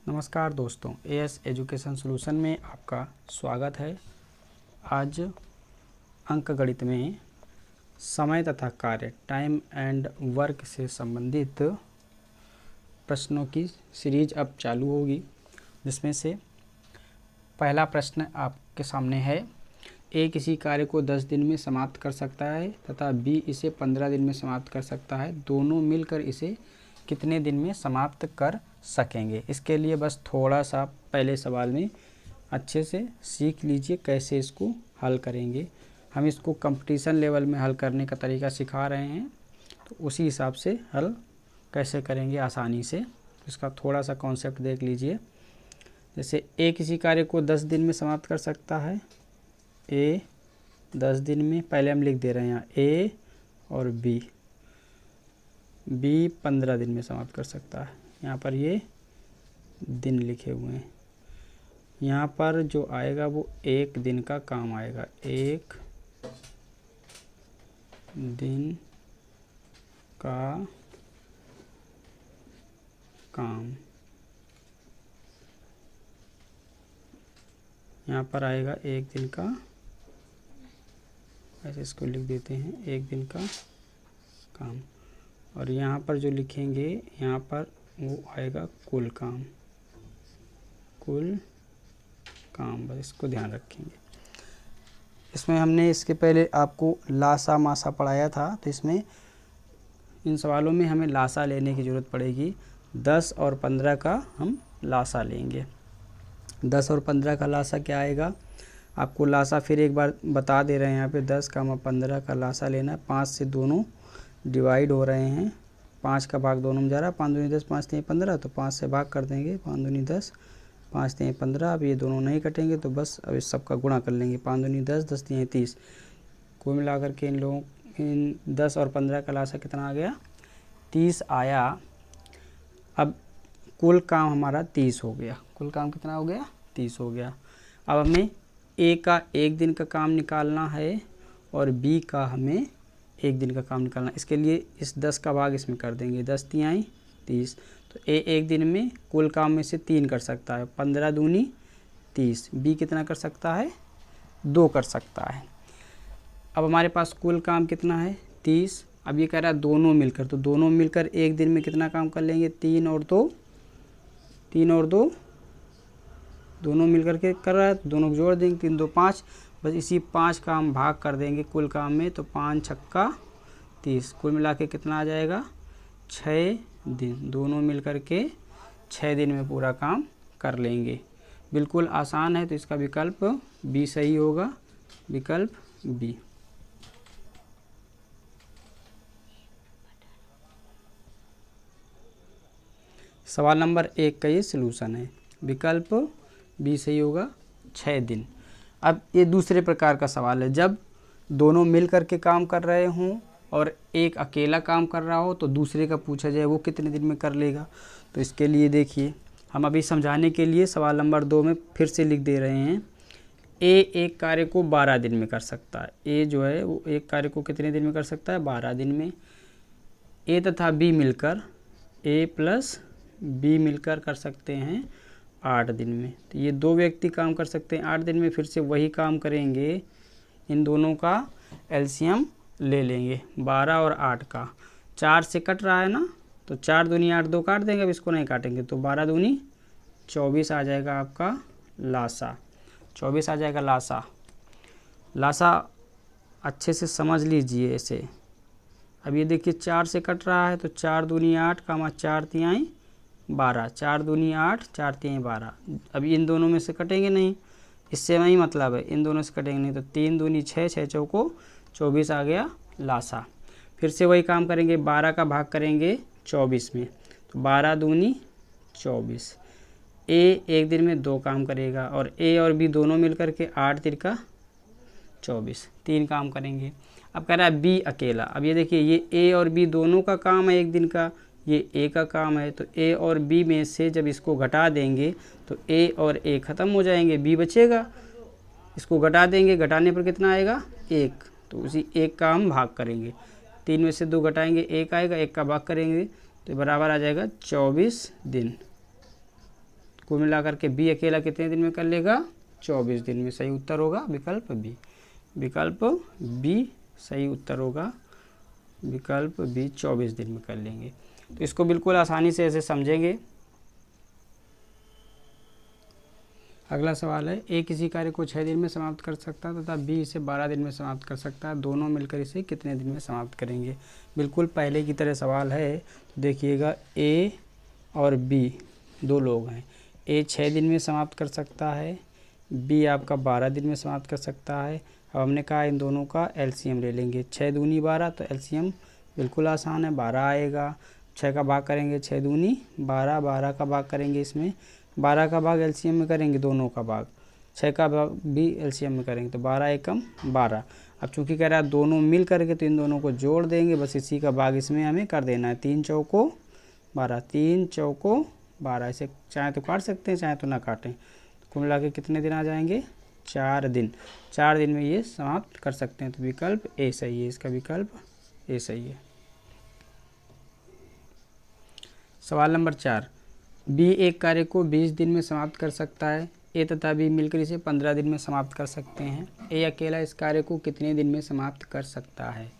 नमस्कार दोस्तों, as education solution में आपका स्वागत है। आज अंकगणित में समय तथा कार्य टाइम एंड वर्क से संबंधित प्रश्नों की सीरीज अब चालू होगी, जिसमें से पहला प्रश्न आपके सामने है। ए किसी कार्य को 10 दिन में समाप्त कर सकता है तथा बी इसे 15 दिन में समाप्त कर सकता है। दोनों मिलकर इसे कितने दिन में समाप्त कर सकेंगे? इसके लिए बस थोड़ा सा पहले सवाल में अच्छे से सीख लीजिए कैसे इसको हल करेंगे। हम इसको कंपटीशन लेवल में हल करने का तरीका सिखा रहे हैं, तो उसी हिसाब से हल कैसे करेंगे आसानी से, इसका थोड़ा सा कॉन्सेप्ट देख लीजिए। जैसे ए किसी कार्य को 10 दिन में समाप्त कर सकता है। ए 10 दिन में, पहले हम लिख दे रहे हैं यहाँ ए, और बी 15 दिन में समाप्त कर सकता है। यहाँ पर ये दिन लिखे हुए हैं। यहाँ पर जो आएगा वो 1 दिन का काम आएगा। 1 दिन का काम यहाँ पर आएगा 1 दिन का, ऐसे इसको लिख देते हैं 1 दिन का काम। और यहाँ पर जो लिखेंगे यहाँ पर वो आएगा कुल काम, बस इसको ध्यान रखेंगे। इसमें हमने इसके पहले आपको लासा मासा पढ़ाया था, तो इसमें इन सवालों में हमें लासा लेने की ज़रूरत पड़ेगी। 10 और 15 का हम लासा लेंगे। 10 और 15 का लासा क्या आएगा? आपको लासा फिर एक बार बता दे रहे हैं। यहाँ पे 10 का 15 का लासा लेना है। 5 से दोनों डिवाइड हो रहे हैं, 5 का भाग दोनों में जा रहा है। 5 दूनी 10, 5 तीन 15, तो 5 से भाग कर देंगे। 5 दूनी 10, 5 तीन 15। अब ये दोनों नहीं कटेंगे तो बस अब इस सब का गुणा कर लेंगे। 5 दूनी 10, 10 तीन 30। कुल मिलाकर के इन 10 और 15 का लासा कितना आ गया? 30 आया। अब कुल काम हमारा 30 हो गया। कुल काम कितना हो गया? 30 हो गया। अब हमें ए का 1 दिन का काम निकालना है और बी का हमें 1 दिन का काम निकालना। इसके लिए इस 10 का भाग इसमें कर देंगे। 10 तिहाई 30। तो ए 1 दिन में कुल काम में से 3 कर सकता है। 15 दूनी 30। बी कितना कर सकता है? 2 कर सकता है। अब हमारे पास कुल काम कितना है? 30। अब ये कह रहा है दोनों मिलकर, तो दोनों मिलकर 1 दिन में कितना काम कर लेंगे? 3 और 2 दोनों मिलकर के कर रहा है, तो दोनों को जोड़ देंगे। 3 2 5। बस इसी 5 का हम भाग कर देंगे कुल काम में, तो 5 छक्का 30। कुल मिला के कितना आ जाएगा? 6 दिन। दोनों मिलकर के 6 दिन में पूरा काम कर लेंगे। बिल्कुल आसान है, तो इसका विकल्प बी सही होगा। विकल्प बी। सवाल नंबर 1 का ये सलूशन है। विकल्प बी सही होगा, 6 दिन। अब ये दूसरे प्रकार का सवाल है। जब दोनों मिल कर के काम कर रहे हों और एक अकेला काम कर रहा हो, तो दूसरे का पूछा जाए वो कितने दिन में कर लेगा। तो इसके लिए देखिए, हम अभी समझाने के लिए सवाल नंबर 2 में फिर से लिख दे रहे हैं। ए एक कार्य को 12 दिन में कर सकता है। ए जो है वो एक कार्य को कितने दिन में कर सकता है? 12 दिन में। ए तथा बी मिलकर, ए प्लस बी मिलकर कर सकते हैं 8 दिन में। तो ये 2 व्यक्ति काम कर सकते हैं 8 दिन में। फिर से वही काम करेंगे, इन दोनों का एलसीएम ले लेंगे। 12 और 8 का 4 से कट रहा है ना, तो 4 दूनी 8, 2 काट देंगे। अब इसको नहीं काटेंगे, तो 12 दूनी 24 आ जाएगा आपका लासा। 24 आ जाएगा लासा। लासा अच्छे से समझ लीजिए इसे। अब ये देखिए 4 से कट रहा है, तो 4 दूनी 8 का 4 तिहाई 12। 4 दूनी 8, 4 तिहाई 12। अब इन दोनों में से कटेंगे नहीं, इससे नहीं मतलब है, इन दोनों से कटेंगे नहीं। तो 3 दूनी 6, 6 चौको 24 आ गया लासा। फिर से वही काम करेंगे, 12 का भाग करेंगे 24 में, तो 12 दूनी 24। ए 1 दिन में 2 काम करेगा और ए और बी दोनों मिलकर के 8 तिरका 24, 3 काम करेंगे। अब कह रहा है बी अकेला। अब ये देखिए, ये ए और बी दोनों का काम है 1 दिन का, ये ए का काम है। तो ए और बी में से जब इसको घटा देंगे तो ए और ए ख़त्म हो जाएंगे, बी बचेगा। इसको घटा देंगे, घटाने पर कितना आएगा? 1। तो उसी 1 का हम भाग करेंगे। 3 में से 2 घटाएंगे, 1 आएगा। 1 का भाग करेंगे तो बराबर आ जाएगा 24 दिन। कुल मिलाकर के बी अकेला कितने दिन में कर लेगा? 24 दिन में। सही उत्तर होगा विकल्प बी। विकल्प बी सही उत्तर होगा, विकल्प बी 24 दिन में कर लेंगे। तो इसको बिल्कुल आसानी से ऐसे समझेंगे। अगला सवाल है, ए किसी कार्य को 6 दिन में समाप्त कर सकता है तथा बी इसे 12 दिन में समाप्त कर सकता है, दोनों मिलकर इसे कितने दिन में समाप्त करेंगे? बिल्कुल पहले की तरह सवाल है। तो देखिएगा, ए और बी दो लोग हैं। ए 6 दिन में समाप्त कर सकता है, बी आपका 12 दिन में समाप्त कर सकता है। अब हमने कहा इन दोनों का एलसीएम ले लेंगे। 6 दूनी 12, तो एलसीएम बिल्कुल आसान है, 12 आएगा। 6 का भाग करेंगे, 6 दूनी 12, 12 का भाग करेंगे, इसमें 12 का भाग एलसीएम में करेंगे, दोनों का भाग 6 का भाग भी एलसीएम में करेंगे, तो 12 एकम 12। अब चूंकि कह रहा है दोनों मिल करके, तो इन दोनों को जोड़ देंगे, बस इसी का भाग इसमें हमें कर देना है। 3 चौको 12, 3 चौको 12। इसे चाहे तो काट सकते हैं, चाहे तो ना काटें। कुल मिला के कितने दिन आ जाएंगे? 4 दिन। 4 दिन में ये समाप्त कर सकते हैं। तो विकल्प ए सही है, इसका विकल्प ए सही है। सवाल नंबर 4, बी एक कार्य को 20 दिन में समाप्त कर सकता है, ए तथा बी मिलकर इसे 15 दिन में समाप्त कर सकते हैं। ए अकेला इस कार्य को कितने दिन में समाप्त कर सकता है?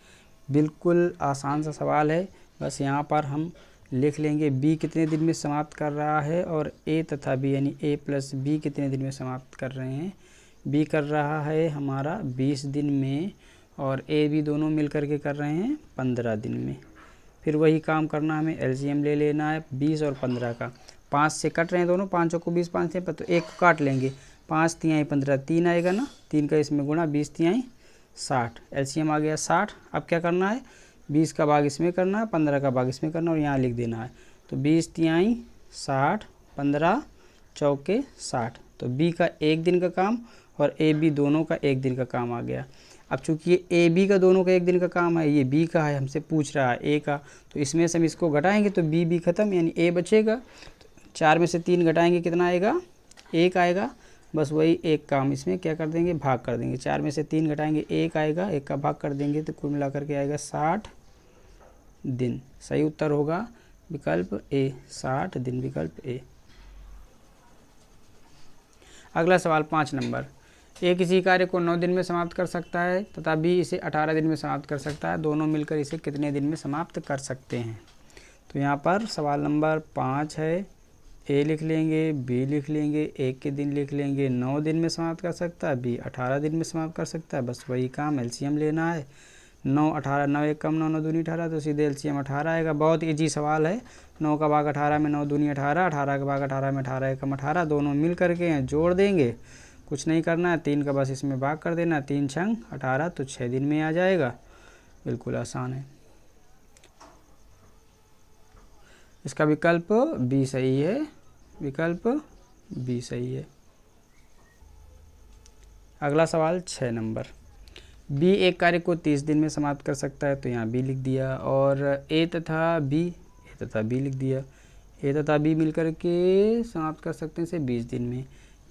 बिल्कुल आसान सा सवाल है। बस यहाँ पर हम लिख लेंगे बी कितने दिन में समाप्त कर रहा है और ए तथा बी यानी ए प्लस बी कितने दिन में समाप्त कर रहे हैं। बी कर रहा है हमारा 20 दिन में और ए बी दोनों मिल कर के कर रहे हैं 15 दिन में। फिर वही काम करना, हमें एलसीएम ले लेना है 20 और 15 का। 5 से कट रहे हैं दोनों, 5 को 20, 5 से तो एक काट लेंगे। 5 तिहाई 15, 3 आएगा ना, 3 का इसमें गुणा, 20 तिहाई 60, एलसीएम आ गया 60। अब क्या करना है? 20 का भाग इसमें करना है, 15 का भाग इसमें करना और यहाँ लिख देना है। तो 20 तिहाई 60, 15 चौके 60। तो बी का 1 दिन का काम और ए बी दोनों का 1 दिन का काम आ गया। अब चूंकि ये ए बी का दोनों का 1 दिन का काम है, ये बी का है, हमसे पूछ रहा है ए का, तो इसमें से हम इसको घटाएंगे तो बी बी खत्म, यानी ए बचेगा। तो 4 में से 3 घटाएंगे, कितना आएगा? 1 आएगा। बस वही एक काम इसमें क्या कर देंगे? भाग कर देंगे। 4 में से 3 घटाएंगे, 1 आएगा, 1 का भाग कर देंगे, तो कुल मिलाकर के आएगा 60 दिन। सही उत्तर होगा विकल्प ए, 60 दिन, विकल्प ए। अगला सवाल 5 नंबर, ए किसी कार्य को 9 दिन में समाप्त कर सकता है तथा बी इसे 18 दिन में समाप्त कर सकता है, दोनों मिलकर इसे कितने दिन में समाप्त कर सकते हैं? तो यहाँ पर सवाल नंबर 5 है। ए लिख लेंगे, बी लिख लेंगे, 1 के दिन लिख लेंगे, 9 दिन में समाप्त कर सकता है, बी 18 दिन में समाप्त कर सकता है। बस वही काम, एलसीएम लेना है। 9 18, 9 1 कम 9, 9 दूनी 18, तो सीधे एलसीएम 18 आएगा। बहुत ईजी सवाल है। 9 का भाग 18 में 9 दूनी 18, 18 का भाग 18 में 18 एकम 18, दोनों मिल करके हैं, जोड़ देंगे, कुछ नहीं करना है। 3 का बस इसमें भाग कर देना, 3 छंग 18, तो 6 दिन में आ जाएगा। बिल्कुल आसान है, इसका विकल्प बी सही है, विकल्प बी सही है। अगला सवाल 6 नंबर, बी एक कार्य को 30 दिन में समाप्त कर सकता है, तो यहाँ बी लिख दिया, और ए तथा बी लिख दिया। ए तथा बी मिलकर के समाप्त कर सकते हैं इसे 20 दिन में।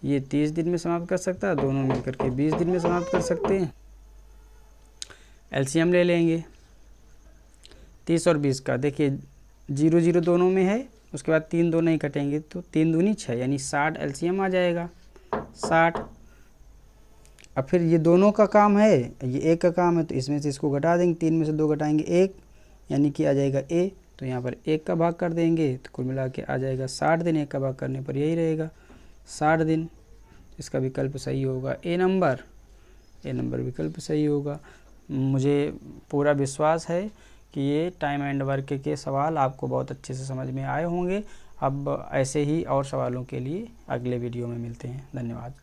ये 30 दिन में समाप्त कर सकता है, दोनों मिलकर के 20 दिन में समाप्त कर सकते हैं। एलसीएम ले लेंगे 30 और 20 का। देखिए 0 0 दोनों में है, उसके बाद 3 दोनों ही कटेंगे, तो 3 दूनी 6, यानी 60 एलसीएम आ जाएगा 60। अब फिर ये दोनों का काम है, ये एक का काम है, तो इसमें से इसको घटा देंगे, 3 में से 2 घटाएंगे 1, यानी कि आ जाएगा ए। तो यहाँ पर 1 का भाग कर देंगे, तो कुल मिला के आ जाएगा 60 दिन। 1 का भाग करने पर यही रहेगा 60 दिन। इसका विकल्प सही होगा ए नंबर, ए नंबर विकल्प सही होगा। मुझे पूरा विश्वास है कि ये टाइम एंड वर्क के सवाल आपको बहुत अच्छे से समझ में आए होंगे। अब ऐसे ही और सवालों के लिए अगले वीडियो में मिलते हैं। धन्यवाद।